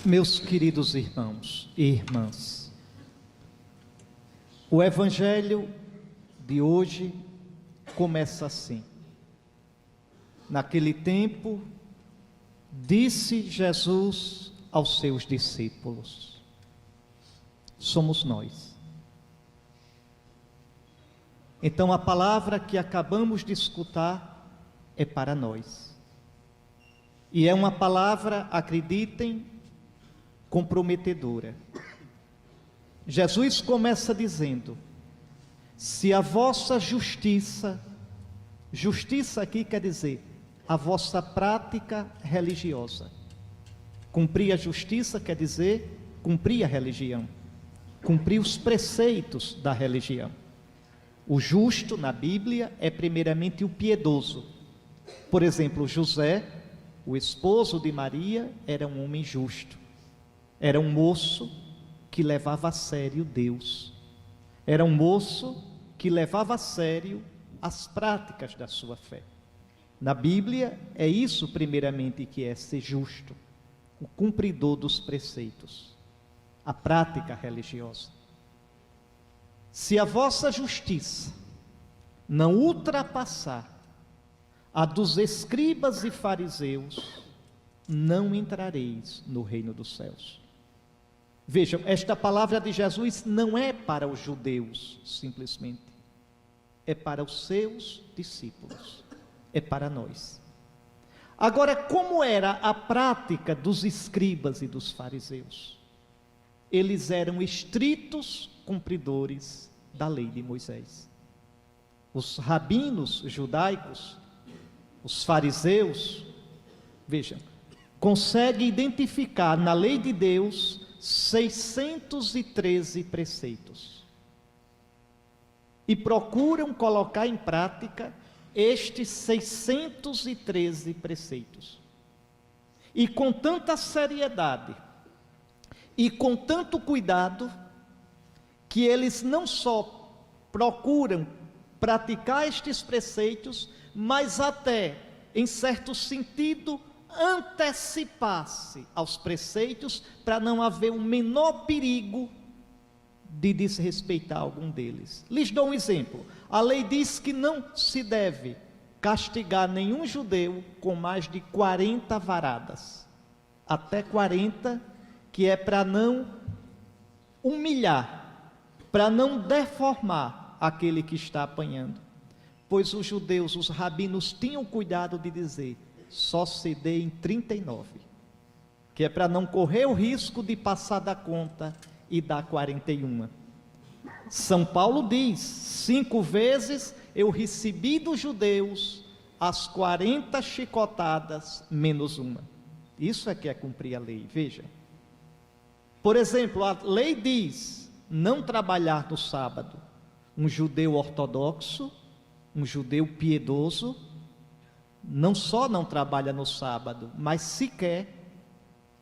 Meus queridos irmãos e irmãs, o Evangelho de hoje começa assim: naquele tempo, disse Jesus aos seus discípulos. Somos nós. Então a palavra que acabamos de escutar é para nós. E é uma palavra, acreditem, comprometedora. Jesus começa dizendo: se a vossa justiça aqui quer dizer a vossa prática religiosa. Cumprir a justiça quer dizer cumprir a religião, cumprir os preceitos da religião. O justo na Bíblia é primeiramente o piedoso. Por exemplo, José, o esposo de Maria, era um homem justo. Era um moço que levava a sério Deus. Era um moço que levava a sério as práticas da sua fé. Na Bíblia, é isso primeiramente que é ser justo, o cumpridor dos preceitos, a prática religiosa. Se a vossa justiça não ultrapassar a dos escribas e fariseus, não entrareis no reino dos céus. Vejam, esta palavra de Jesus não é para os judeus simplesmente, é para os seus discípulos, é para nós. Agora, como era a prática dos escribas e dos fariseus? Eles eram estritos cumpridores da lei de Moisés. Os rabinos judaicos, os fariseus, vejam, conseguem identificar na lei de Deus 613 preceitos e procuram colocar em prática estes 613 preceitos, e com tanta seriedade e com tanto cuidado, que eles não só procuram praticar estes preceitos, mas até, em certo sentido, antecipar-se aos preceitos, para não haver o menor perigo de desrespeitar algum deles. Lhes dou um exemplo. A lei diz que não se deve castigar nenhum judeu com mais de 40 varadas, até 40, que é para não humilhar, para não deformar aquele que está apanhando. Pois os judeus, os rabinos, tinham cuidado de dizer: só se dê em 39, que é para não correr o risco de passar da conta e dar 41. São Paulo diz: 5 vezes eu recebi dos judeus as 40 chicotadas menos uma. Isso é que é cumprir a lei. Veja, por exemplo, a lei diz não trabalhar no sábado. Um judeu ortodoxo, um judeu piedoso, não só não trabalha no sábado, mas sequer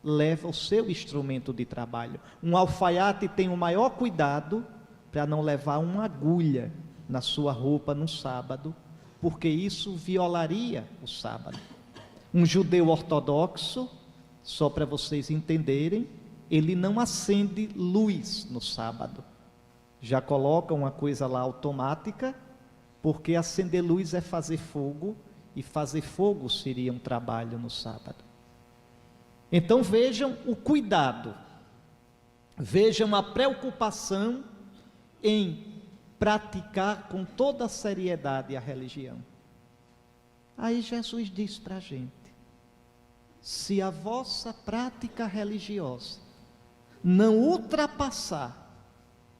leva o seu instrumento de trabalho. Um alfaiate tem o maior cuidado para não levar uma agulha na sua roupa no sábado, porque isso violaria o sábado. Um judeu ortodoxo, só para vocês entenderem, ele não acende luz no sábado. Já coloca uma coisa lá automática, porque acender luz é fazer fogo, e fazer fogo seria um trabalho no sábado. Então vejam o cuidado, vejam a preocupação em praticar com toda a seriedade a religião. Aí Jesus diz para a gente: se a vossa prática religiosa não ultrapassar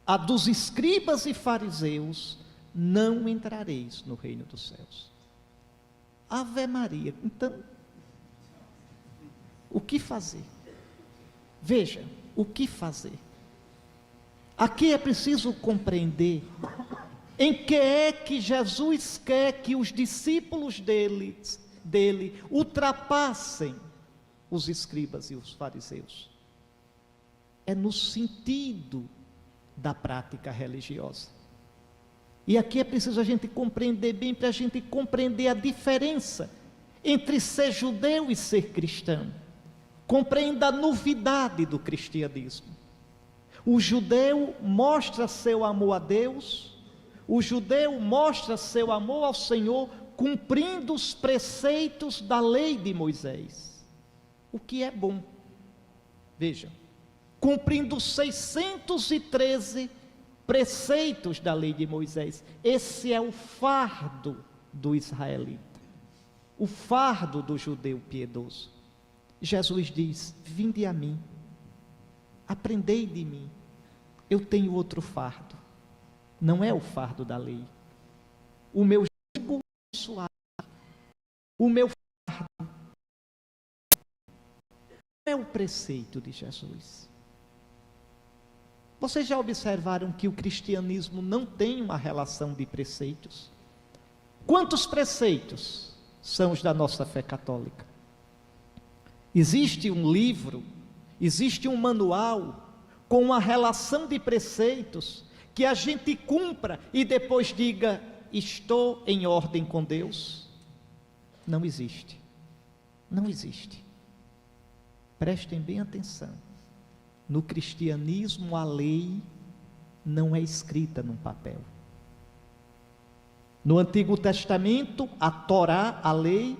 a dos escribas e fariseus, não entrareis no reino dos céus. Ave Maria. Então, o que fazer? Veja, o que fazer? Aqui é preciso compreender em que é que Jesus quer que os discípulos dele ultrapassem os escribas e os fariseus. É no sentido da prática religiosa. E aqui é preciso a gente compreender bem, para a gente compreender a diferença entre ser judeu e ser cristão. Compreenda a novidade do cristianismo. O judeu mostra seu amor a Deus, o judeu mostra seu amor ao Senhor, cumprindo os preceitos da lei de Moisés, o que é bom. Veja, cumprindo os 613 preceitos da lei de Moisés. Esse é o fardo do israelita, o fardo do judeu piedoso. Jesus diz: vinde a mim, aprendei de mim, eu tenho outro fardo, não é o fardo da lei. O meu jugo é suave, o meu fardo é o preceito de Jesus. Vocês já observaram que o cristianismo não tem uma relação de preceitos? Quantos preceitos são os da nossa fé católica? Existe um livro, existe um manual com uma relação de preceitos que a gente cumpra e depois diga: estou em ordem com Deus? Não existe. Não existe. Prestem bem atenção. No cristianismo, a lei não é escrita num papel. No Antigo Testamento, a Torá, a lei,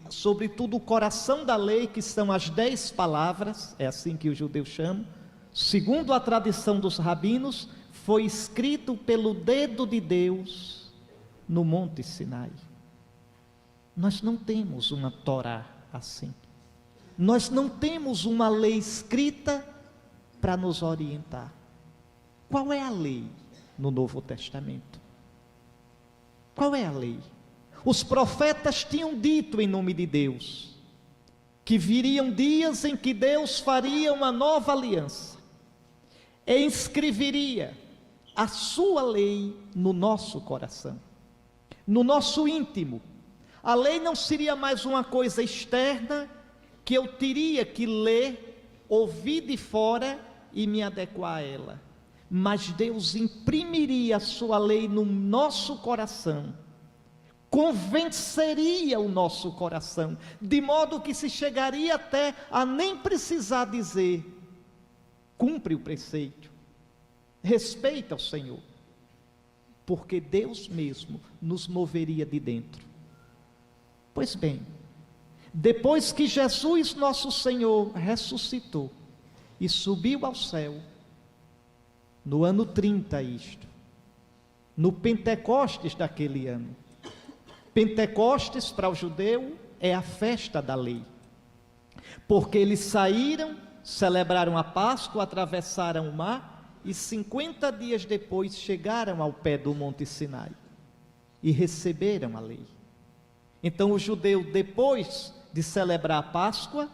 sobretudo o coração da lei, que são as 10 palavras, é assim que os judeus chamam, segundo a tradição dos rabinos, foi escrito pelo dedo de Deus no Monte Sinai. Nós não temos uma Torá assim. Nós não temos uma lei escrita para nos orientar. Qual é a lei no Novo Testamento? Qual é a lei? Os profetas tinham dito em nome de Deus que viriam dias em que Deus faria uma nova aliança e inscreveria a sua lei no nosso coração, no nosso íntimo. A lei não seria mais uma coisa externa que eu teria que ler, ouvir de fora e me adequar a ela, mas Deus imprimiria a sua lei no nosso coração, convenceria o nosso coração, de modo que se chegaria até a nem precisar dizer: cumpre o preceito, respeita o Senhor, porque Deus mesmo nos moveria de dentro. Pois bem, depois que Jesus nosso Senhor ressuscitou e subiu ao céu, no ano 30 isto, no Pentecostes daquele ano. Pentecostes para o judeu é a festa da lei, porque eles saíram, celebraram a Páscoa, atravessaram o mar e 50 dias depois chegaram ao pé do Monte Sinai e receberam a lei. Então o judeu, depois de celebrar a Páscoa,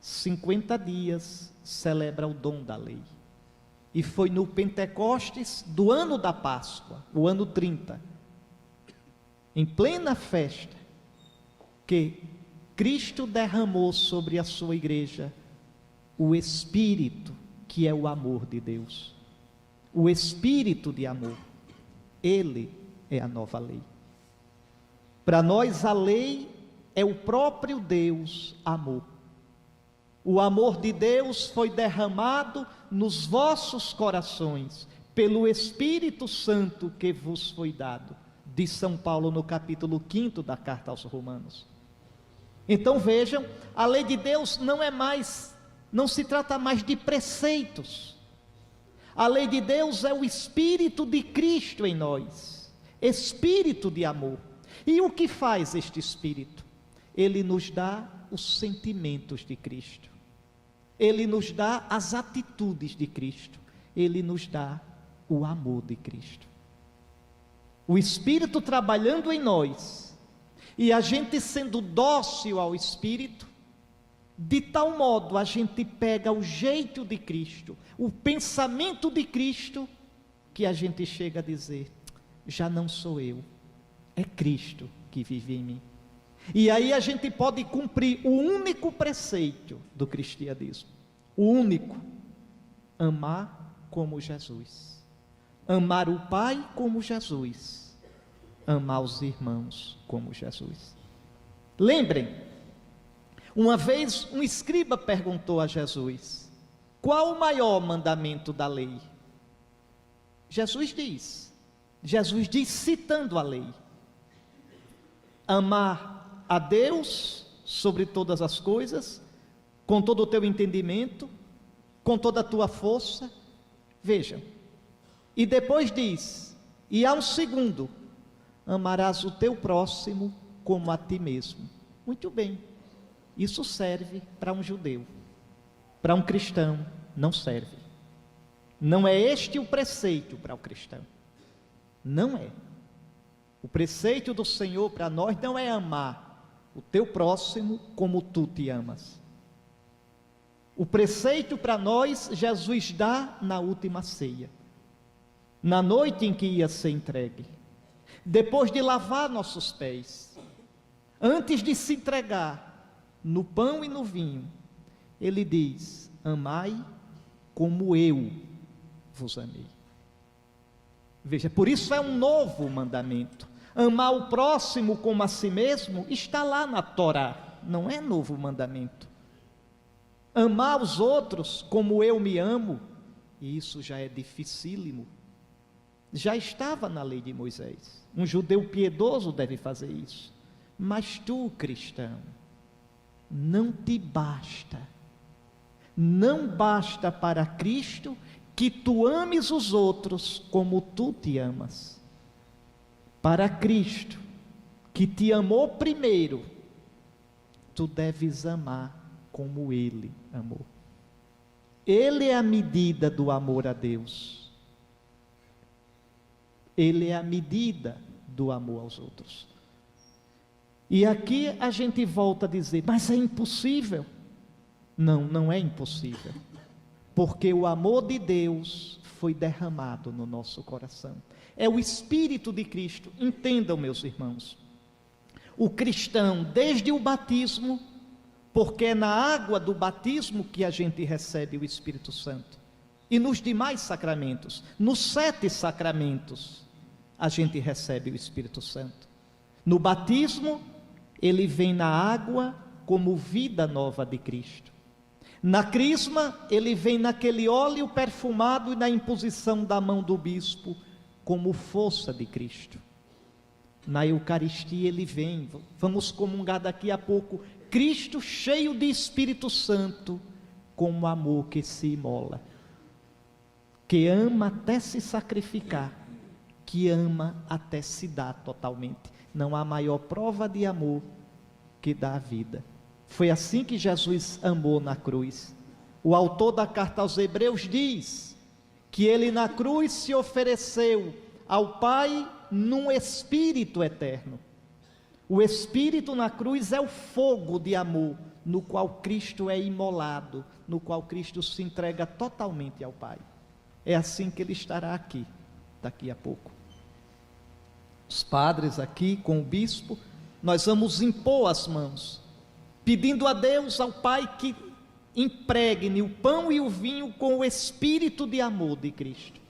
50 dias celebra o dom da lei. E foi no Pentecostes do ano da Páscoa, o ano 30, em plena festa, que Cristo derramou sobre a sua igreja o Espírito, que é o amor de Deus. O Espírito de amor. Ele é a nova lei. Para nós a lei é o próprio Deus amor. O amor de Deus foi derramado nos vossos corações, pelo Espírito Santo que vos foi dado, diz São Paulo no capítulo 5 da carta aos Romanos. Então vejam, a lei de Deus não se trata mais de preceitos. A lei de Deus é o Espírito de Cristo em nós, Espírito de amor. E o que faz este Espírito? Ele nos dá os sentimentos de Cristo. Ele nos dá as atitudes de Cristo. Ele nos dá o amor de Cristo. O Espírito trabalhando em nós, e a gente sendo dócil ao Espírito, de tal modo a gente pega o jeito de Cristo, o pensamento de Cristo, que a gente chega a dizer: já não sou eu, é Cristo que vive em mim. E aí a gente pode cumprir o único preceito do cristianismo, o único: amar como Jesus, amar o Pai como Jesus, amar os irmãos como Jesus. Lembrem, Uma vez um escriba perguntou a Jesus: qual o maior mandamento da lei? Jesus diz citando a lei: amar a Deus sobre todas as coisas, com todo o teu entendimento, com toda a tua força. Vejam, e depois diz, e há um segundo: amarás o teu próximo como a ti mesmo. Muito bem, isso serve para um judeu, para um cristão não serve. Não é este o preceito para o cristão, não é. O preceito do Senhor para nós não é amar o teu próximo como tu te amas. O preceito para nós, Jesus dá na última ceia, na noite em que ia ser entregue, depois de lavar nossos pés, antes de se entregar no pão e no vinho, ele diz: amai como eu vos amei. Veja, por isso é um novo mandamento. Amar o próximo como a si mesmo está lá na Torá, não é novo mandamento. Amar os outros como eu me amo, e isso já é dificílimo, já estava na lei de Moisés. Um judeu piedoso deve fazer isso. Mas tu, cristão, não te basta, não basta para Cristo que tu ames os outros como tu te amas. Para Cristo, que te amou primeiro, tu deves amar como Ele amou. Ele é a medida do amor a Deus. Ele é a medida do amor aos outros. E aqui a gente volta a dizer: mas é impossível. Não, não é impossível, porque o amor de Deus foi derramado no nosso coração. É o Espírito de Cristo. Entendam, meus irmãos, o cristão, desde o batismo, porque é na água do batismo que a gente recebe o Espírito Santo, e nos demais sacramentos, nos 7 sacramentos, a gente recebe o Espírito Santo. No batismo, ele vem na água como vida nova de Cristo. Na crisma, ele vem naquele óleo perfumado e na imposição da mão do bispo, como força de Cristo. Na Eucaristia ele vem, vamos comungar daqui a pouco, Cristo cheio de Espírito Santo, como amor que se imola, que ama até se sacrificar, que ama até se dar totalmente. Não há maior prova de amor que dar a vida. Foi assim que Jesus amou na cruz. O autor da carta aos Hebreus diz que ele na cruz se ofereceu ao Pai num espírito eterno. O espírito na cruz é o fogo de amor, no qual Cristo é imolado, no qual Cristo se entrega totalmente ao Pai. É assim que ele estará aqui, daqui a pouco. Os padres aqui com o bispo, nós vamos impor as mãos, pedindo a Deus, ao Pai, que impregne o pão e o vinho com o espírito de amor de Cristo.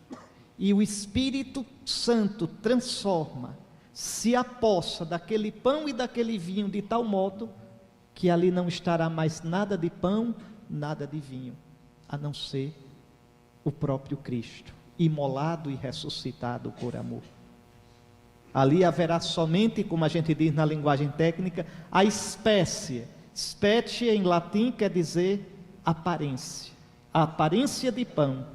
E o Espírito Santo transforma, se apossa daquele pão e daquele vinho de tal modo que ali não estará mais nada de pão, nada de vinho, a não ser o próprio Cristo, imolado e ressuscitado por amor. Ali haverá somente, como a gente diz na linguagem técnica, a espécie. Specie em latim quer dizer aparência. A aparência de pão,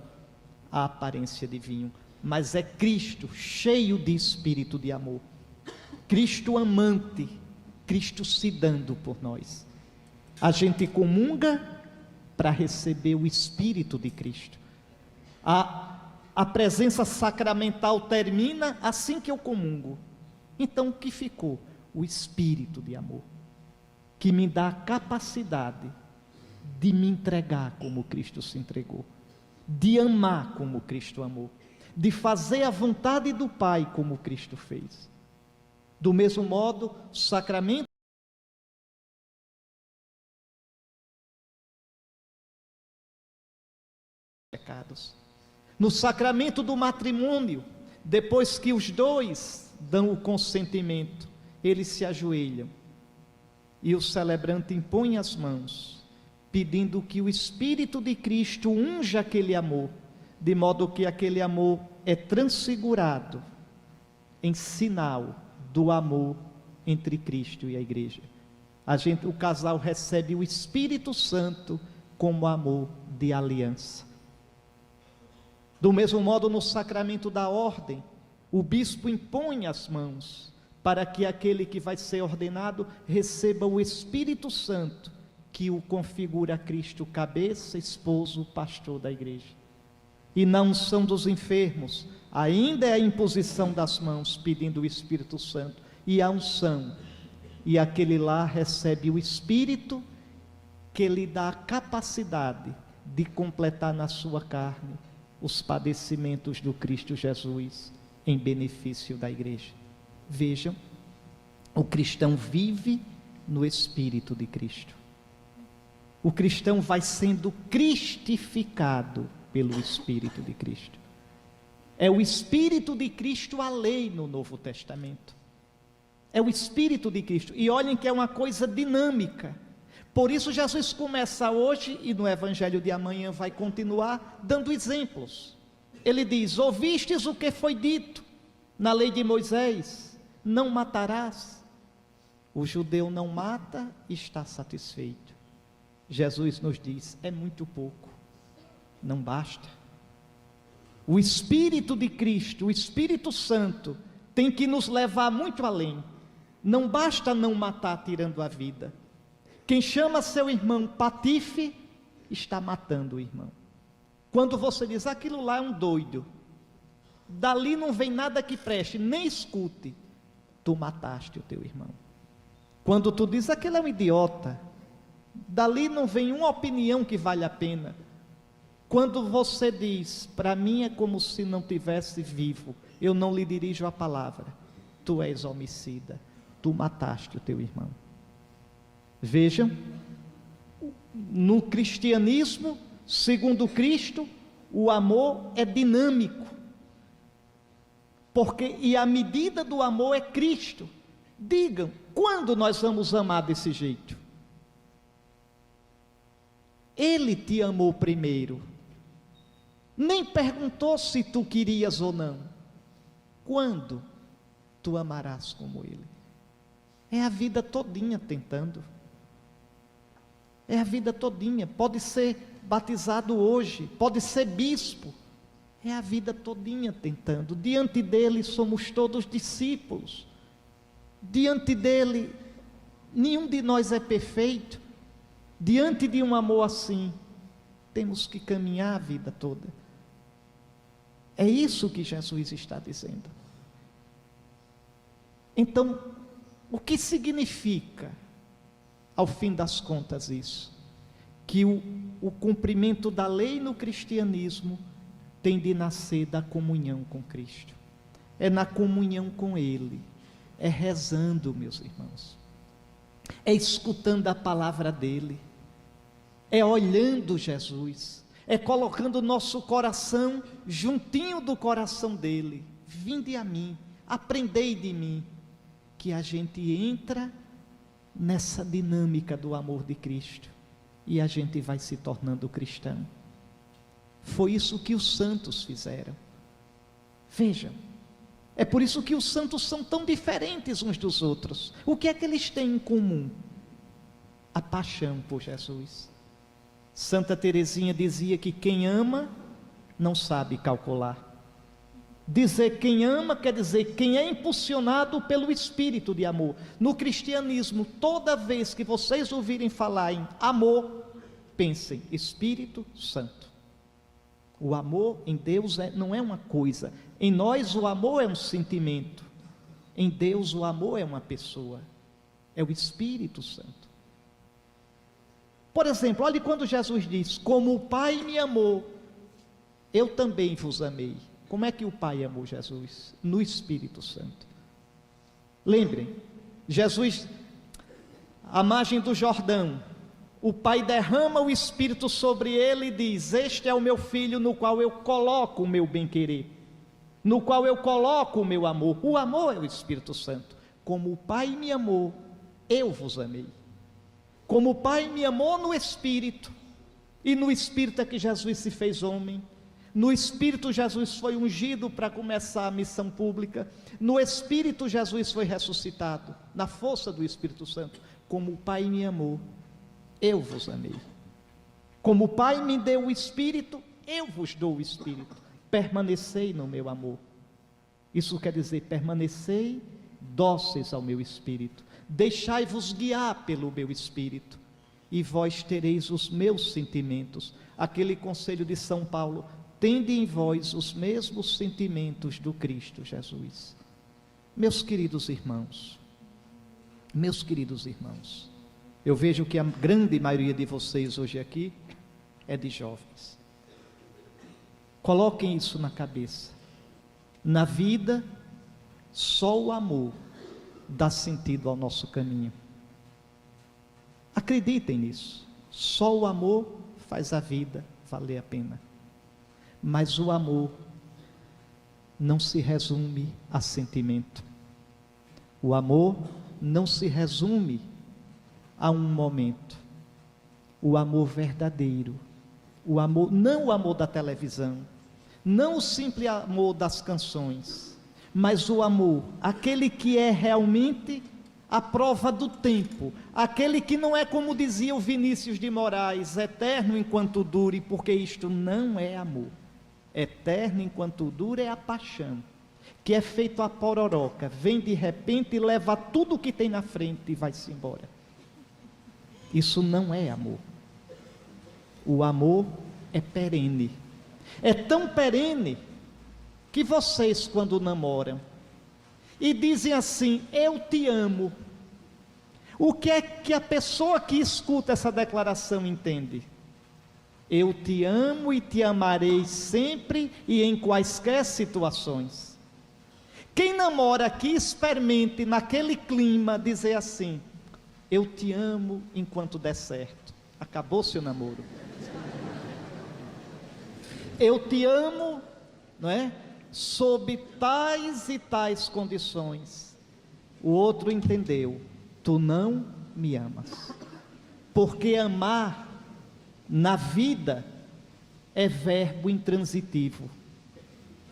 a aparência de vinho. Mas é Cristo cheio de espírito de amor. Cristo amante, Cristo se dando por nós. A gente comunga para receber o Espírito de Cristo. A presença sacramental termina assim que eu comungo. Então o que ficou? O Espírito de amor, que me dá a capacidade de me entregar como Cristo se entregou, de amar como Cristo amou, de fazer a vontade do Pai como Cristo fez. Do mesmo modo, o sacramento pecados. No sacramento do matrimônio, depois que os dois dão o consentimento, eles se ajoelham E o celebrante impõe as mãos, pedindo que o Espírito de Cristo unja aquele amor, de modo que aquele amor é transfigurado em sinal do amor entre Cristo e a igreja. O casal recebe o Espírito Santo como amor de aliança. Do mesmo modo, no sacramento da ordem, o bispo impõe as mãos para que aquele que vai ser ordenado receba o Espírito Santo, que o configura a Cristo, cabeça, esposo, pastor da igreja. E na unção dos enfermos, ainda é a imposição das mãos, pedindo o Espírito Santo, e a unção, e aquele lá recebe o Espírito, que lhe dá a capacidade de completar na sua carne os padecimentos do Cristo Jesus, em benefício da igreja. Vejam, o cristão vive no Espírito de Cristo. O cristão vai sendo cristificado pelo Espírito de Cristo. É o Espírito de Cristo a lei no Novo Testamento. É o Espírito de Cristo. E olhem que é uma coisa dinâmica. Por isso Jesus começa hoje, e no Evangelho de amanhã vai continuar, dando exemplos. Ele diz: ouvistes o que foi dito na lei de Moisés, não matarás. O judeu não mata e está satisfeito. Jesus nos diz: é muito pouco, não basta. O Espírito de Cristo, o Espírito Santo, tem que nos levar muito além. Não basta não matar tirando a vida. Quem chama seu irmão patife, está matando o irmão. Quando você diz: aquilo lá é um doido, dali não vem nada que preste, nem escute, tu mataste o teu irmão. Quando tu diz: aquele é um idiota, dali não vem uma opinião que vale a pena. Quando você diz: para mim é como se não tivesse vivo, eu não lhe dirijo a palavra, tu és homicida, tu mataste o teu irmão. Vejam, no cristianismo, segundo Cristo, o amor é dinâmico, e a medida do amor é Cristo. Digam, quando nós vamos amar desse jeito? Ele te amou primeiro, nem perguntou se tu querias ou não. Quando tu amarás como Ele? É a vida todinha tentando. É a vida todinha. Pode ser batizado hoje, pode ser bispo. É a vida todinha tentando. Diante dele somos todos discípulos. Diante dele, nenhum de nós é perfeito. Diante de um amor assim, temos que caminhar a vida toda. É isso que Jesus está dizendo. Então, o que significa, ao fim das contas, isso? Que o cumprimento da lei no cristianismo tem de nascer da comunhão com Cristo. É na comunhão com Ele. É rezando, meus irmãos. É escutando a palavra dEle. É olhando Jesus. É colocando o nosso coração juntinho do coração dEle. Vinde a mim, aprendei de mim. Que a gente entra nessa dinâmica do amor de Cristo e a gente vai se tornando cristão. Foi isso que os santos fizeram. Vejam, é por isso que os santos são tão diferentes uns dos outros. O que é que eles têm em comum? A paixão por Jesus. Santa Teresinha dizia que quem ama não sabe calcular. Dizer quem ama quer dizer quem é impulsionado pelo espírito de amor. No cristianismo, toda vez que vocês ouvirem falar em amor, pensem Espírito Santo. O amor em Deus não é uma coisa. Em nós o amor é um sentimento. Em Deus o amor é uma pessoa. É o Espírito Santo. Por exemplo, olhe quando Jesus diz: como o Pai me amou, eu também vos amei. Como é que o Pai amou Jesus? No Espírito Santo. Lembrem, Jesus, à margem do Jordão, o Pai derrama o Espírito sobre ele e diz: este é o meu Filho no qual eu coloco o meu bem-querer, no qual eu coloco o meu amor. O amor é o Espírito Santo. Como o Pai me amou, eu vos amei. Como o Pai me amou no Espírito, e no Espírito é que Jesus se fez homem, no Espírito Jesus foi ungido para começar a missão pública, no Espírito Jesus foi ressuscitado, na força do Espírito Santo. Como o Pai me amou, eu vos amei. Como o Pai me deu o Espírito, eu vos dou o Espírito. Permanecei no meu amor. Isso quer dizer, permanecei dóceis ao meu Espírito. Deixai-vos guiar pelo meu Espírito, e vós tereis os meus sentimentos. Aquele conselho de São Paulo: tende em vós os mesmos sentimentos do Cristo Jesus. Meus queridos irmãos, eu vejo que a grande maioria de vocês hoje aqui é de jovens. Coloquem isso na cabeça. Na vida, só o amor dá sentido ao nosso caminho. Acreditem nisso. Só o amor faz a vida valer a pena. Mas o amor não se resume a sentimento. O amor não se resume a um momento. O amor verdadeiro, o amor, não o amor da televisão, não o simples amor das canções, mas o amor, aquele que é realmente a prova do tempo, aquele que não é, como dizia o Vinícius de Moraes, eterno enquanto dure, porque isto não é amor. Eterno enquanto dura é a paixão, que é feito a pororoca, vem de repente e leva tudo o que tem na frente e vai-se embora. Isso não é amor. O amor é perene. É tão perene que vocês, quando namoram e dizem assim: eu te amo, o que é que a pessoa que escuta essa declaração entende? Eu te amo e te amarei sempre e em quaisquer situações. Quem namora aqui, experimente naquele clima dizer assim: eu te amo enquanto der certo. Acabou seu namoro. Eu te amo, não é? Sob tais e tais condições. O outro entendeu: tu não me amas. Porque amar na vida é verbo intransitivo.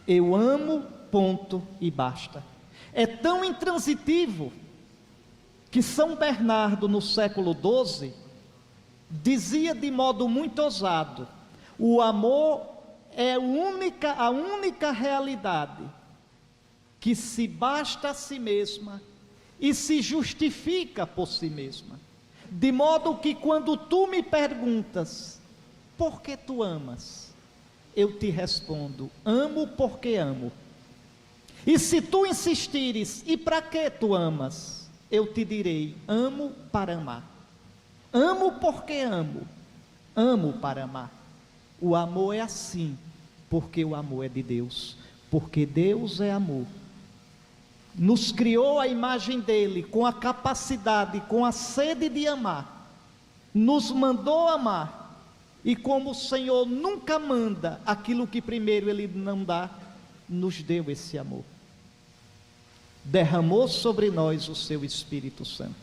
Eu amo, ponto e basta. É tão intransitivo que São Bernardo, no século XII, dizia de modo muito ousado: o amor é a única realidade que se basta a si mesma e se justifica por si mesma. De modo que quando tu me perguntas: por que tu amas? Eu te respondo: amo porque amo. E se tu insistires: e para que tu amas? Eu te direi: amo para amar. Amo porque amo. Amo para amar. O amor é assim, porque o amor é de Deus. Porque Deus é amor. Nos criou a imagem dele, com a capacidade, com a sede de amar. Nos mandou amar. E como o Senhor nunca manda aquilo que primeiro ele não dá, nos deu esse amor. Derramou sobre nós o seu Espírito Santo.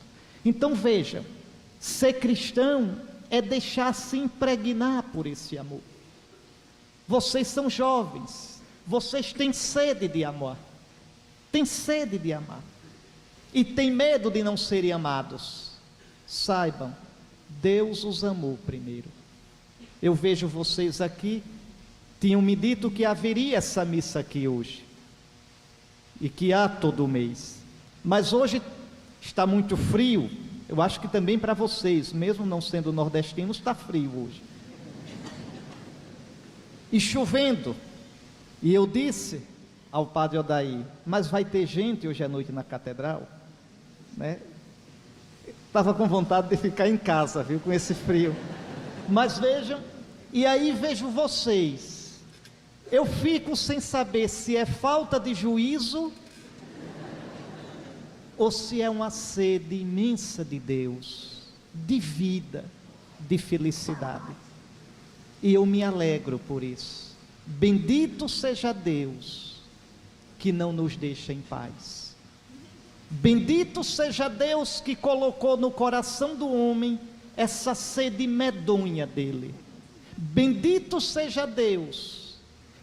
Então veja, ser cristão é deixar-se impregnar por esse amor. Vocês são jovens, vocês têm sede de amor, têm sede de amar, e têm medo de não serem amados. Saibam, Deus os amou primeiro. Eu vejo vocês aqui, tinham me dito que haveria essa missa aqui hoje, e que há todo mês, mas hoje está muito frio. Eu acho que também para vocês, mesmo não sendo nordestinos, está frio hoje. E chovendo. E eu disse ao padre Odair: mas vai ter gente hoje à noite na catedral? Né? Estava com vontade de ficar em casa, viu, com esse frio. Mas vejam, e aí vejo vocês. Eu fico sem saber se é falta de juízo ou se é uma sede imensa de Deus, de vida, de felicidade. E eu me alegro por isso. Bendito seja Deus que não nos deixa em paz. Bendito seja Deus que colocou no coração do homem essa sede medonha dele. Bendito seja Deus,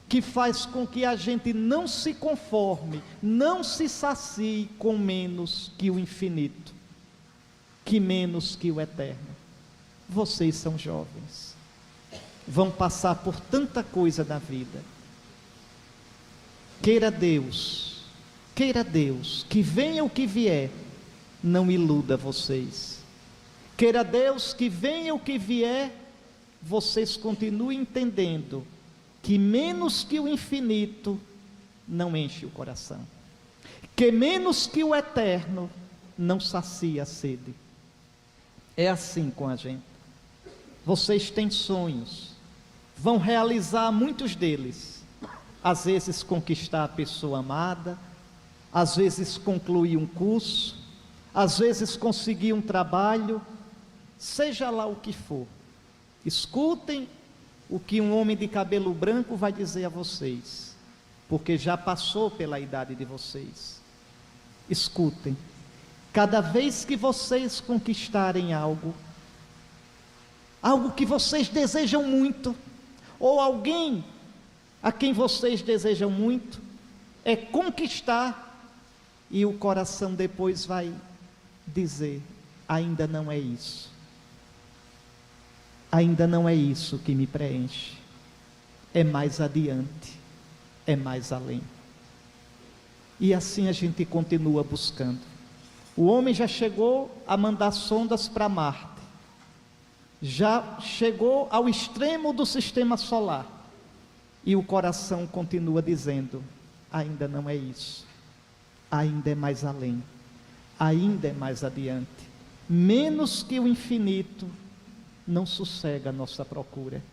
que faz com que a gente não se conforme, não se sacie com menos que o infinito, que menos que o eterno. Vocês são jovens, vão passar por tanta coisa na vida. Queira Deus, que venha o que vier, não iluda vocês. Queira Deus que venha o que vier, vocês continuem entendendo que menos que o infinito não enche o coração, que menos que o eterno não sacia a sede. É assim com a gente. Vocês têm sonhos, vão realizar muitos deles, às vezes conquistar a pessoa amada, às vezes concluir um curso, às vezes conseguir um trabalho, seja lá o que for. Escutem o que um homem de cabelo branco vai dizer a vocês, porque já passou pela idade de vocês. Escutem, cada vez que vocês conquistarem algo que vocês desejam muito, ou alguém a quem vocês desejam muito, é conquistar, e o coração depois vai dizer: ainda não é isso, ainda não é isso que me preenche, é mais adiante, é mais além. E assim a gente continua buscando. O homem já chegou a mandar sondas para Marte, já chegou ao extremo do sistema solar, e o coração continua dizendo: ainda não é isso, ainda é mais além, ainda é mais adiante. Menos que o infinito não sossega a nossa procura,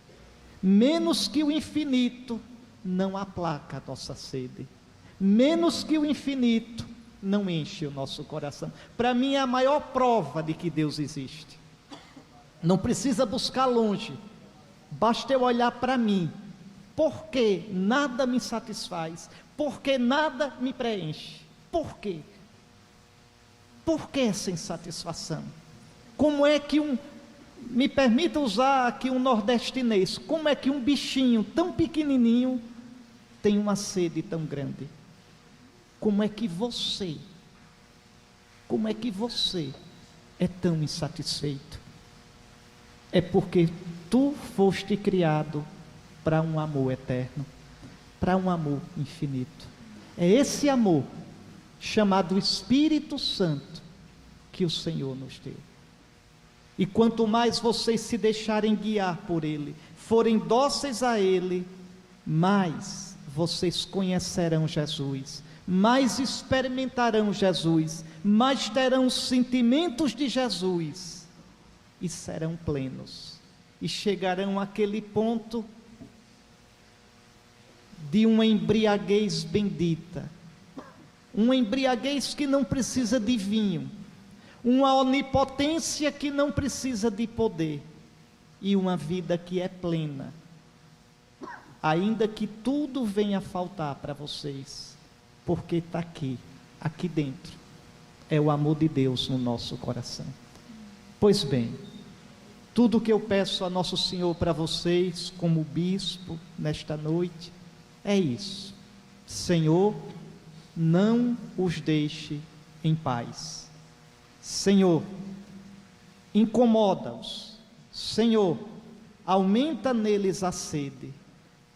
menos que o infinito não aplaca a nossa sede, menos que o infinito não enche o nosso coração. Para mim é a maior prova de que Deus existe. Não precisa buscar longe, basta eu olhar para mim, porque nada me satisfaz, porque nada me preenche. Por quê? Por que essa insatisfação? Como é que me permita usar aqui um nordestinês, como é que um bichinho tão pequenininho tem uma sede tão grande? Como é que você é tão insatisfeito? É porque tu foste criado para um amor eterno, para um amor infinito. É esse amor, chamado Espírito Santo, que o Senhor nos deu. E quanto mais vocês se deixarem guiar por Ele, forem dóceis a Ele, mais vocês conhecerão Jesus, mais experimentarão Jesus, mais terão os sentimentos de Jesus, e serão plenos, e chegarão àquele ponto de uma embriaguez bendita, uma embriaguez que não precisa de vinho, uma onipotência que não precisa de poder, e uma vida que é plena, ainda que tudo venha a faltar para vocês, porque está aqui dentro, é o amor de Deus no nosso coração. Pois bem, tudo que eu peço a Nosso Senhor para vocês, como bispo, nesta noite, é isso: Senhor, não os deixe em paz. Senhor, incomoda-os. Senhor, aumenta neles a sede,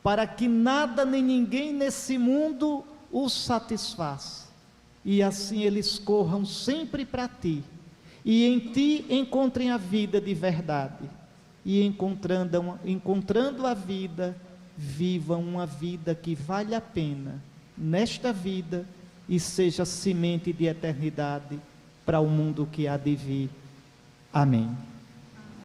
para que nada nem ninguém nesse mundo os satisfaça, e assim eles corram sempre para Ti, e em Ti encontrem a vida de verdade, e encontrando a vida, vivam uma vida que vale a pena nesta vida, e seja semente de eternidade para o mundo que há de vir. Amém.